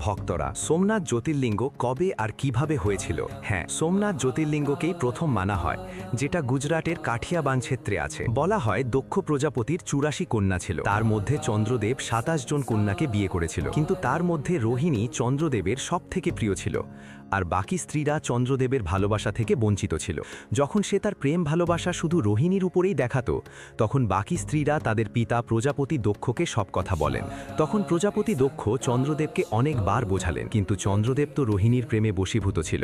ভক্তরা, সোমনাথ জ্যোতির্লিঙ্গ কবে আর কিভাবে হয়েছিল? হ্যাঁ, সোমনাথ জ্যোতির্লিঙ্গকেই প্রথম মানা হয়, যেটা গুজরাটের কাঠিয়াবান ক্ষেত্রে আছে। বলা হয় দক্ষ প্রজাপতির ৮৪ কন্যা ছিল, তার মধ্যে চন্দ্রদেব ২৭ জন কন্যাকে বিয়ে করেছিল, কিন্তু তার মধ্যে রোহিণী চন্দ্রদেবের সবথেকে প্রিয় ছিল, আর বাকি স্ত্রীরা চন্দ্রদেবের ভালোবাসা থেকে বঞ্চিত ছিল। যখন সে তার প্রেম ভালোবাসা শুধু রোহিণীর উপরেই দেখাতো, তখন বাকি স্ত্রীরা তাদের পিতা প্রজাপতি দক্ষকে সব কথা বলেন। তখন প্রজাপতি দক্ষ চন্দ্রদেবকে অনেকবার বোঝালেন, কিন্তু চন্দ্রদেব তো রোহিণীর প্রেমে বশীভূত ছিল।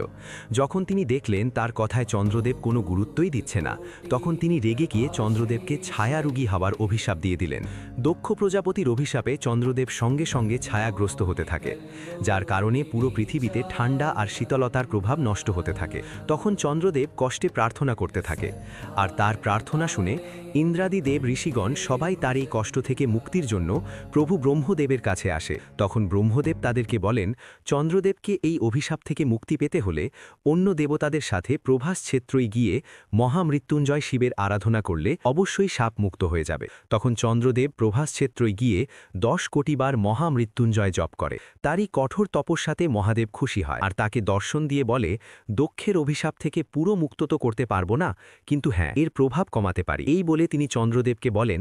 যখন তিনি দেখলেন তার কথায় চন্দ্রদেব কোনো গুরুত্বই দিচ্ছে না, তখন তিনি রেগে গিয়ে চন্দ্রদেবকে ছায়ারোগী হওয়ার অভিশাপ দিয়ে দিলেন। দক্ষ প্রজাপতির অভিশাপে চন্দ্রদেব সঙ্গে সঙ্গে ছায়াগ্রস্ত হতে থাকে, যার কারণে পুরো পৃথিবীতে ঠান্ডা আর শীতলতার প্রভাব নষ্ট হতে থাকে। তখন চন্দ্রদেব কষ্টে প্রার্থনা করতে থাকে, আর তার প্রার্থনা শুনে ইন্দ্রাদি দেব ঋষিগণ সবাই তার এই কষ্ট থেকে মুক্তির জন্য প্রভু ব্রহ্মদেবের কাছে আসে। তখন ব্রহ্মদেব তাদেরকে বলেন, চন্দ্রদেবকে এই অভিশাপ থেকে মুক্তি পেতে হলে অন্য দেবতাদের সাথে প্রভাস ক্ষেত্রই গিয়ে মহামৃত্যুঞ্জয় শিবের আরাধনা করলে অবশ্যই সাপ মুক্ত হয়ে যাবে। তখন চন্দ্রদেব প্রভাস ক্ষেত্রই গিয়ে ১০ কোটি বার মহামৃত্যুঞ্জয় জপ করে। তারই কঠোর তপস্যাতে মহাদেব খুশি হয়, আর তাকে দর্শন দিয়ে বলে, দক্ষের অভিশাপ থেকে পুরো মুক্ত তো করতে পারবো না, কিন্তু হ্যাঁ, এর প্রভাব কমাতে পারি। এই বলে তিনি চন্দ্রদেবকে বলেন,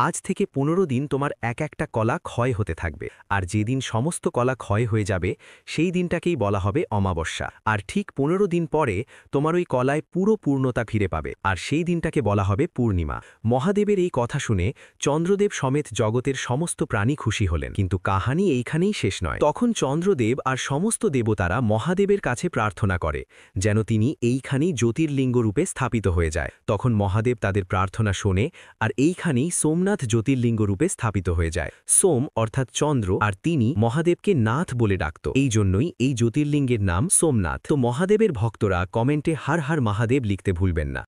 আজ থেকে ১৫ দিন তোমার এক একটা কলা ক্ষয় হতে থাকবে, আর যেদিন সমস্ত কলা ক্ষয় হয়ে যাবে সেই দিনটাকেই বলা হবে অমাবস্যা, আর ঠিক ১৫ দিন পরে তোমার ওই কলায় পুরো পূর্ণতা ফিরে পাবে, আর সেই দিনটাকে বলা হবে পূর্ণিমা। মহাদেবের এই কথা শুনে চন্দ্রদেব সমেত জগতের সমস্ত প্রাণী খুশি হলেন, কিন্তু কাহানি এইখানেই শেষ নয়। তখন চন্দ্রদেব আর সমস্ত দেবতারা মহাদেবের কাছে প্রার্থনা করে যেন তিনি এইখানেই জ্যোতির্লিঙ্গ রূপে স্থাপিত হয়ে যায়। তখন মহাদেব তাদের প্রার্থনা শোনে, আর এইখানেই সোমনাথ জ্যোতির্লিঙ্গ রূপে স্থাপিত হয়ে যায়। সোম অর্থাৎ চন্দ্র, আর তিনি মহাদেবকে নাথ বলে ডাকত, এই জন্যই এই জ্যোতির্লিঙ্গের নাম সোমনাথ। তো মহাদেবের ভক্তরা কমেন্টে হর হর মহাদেব লিখতে ভুলবেন না।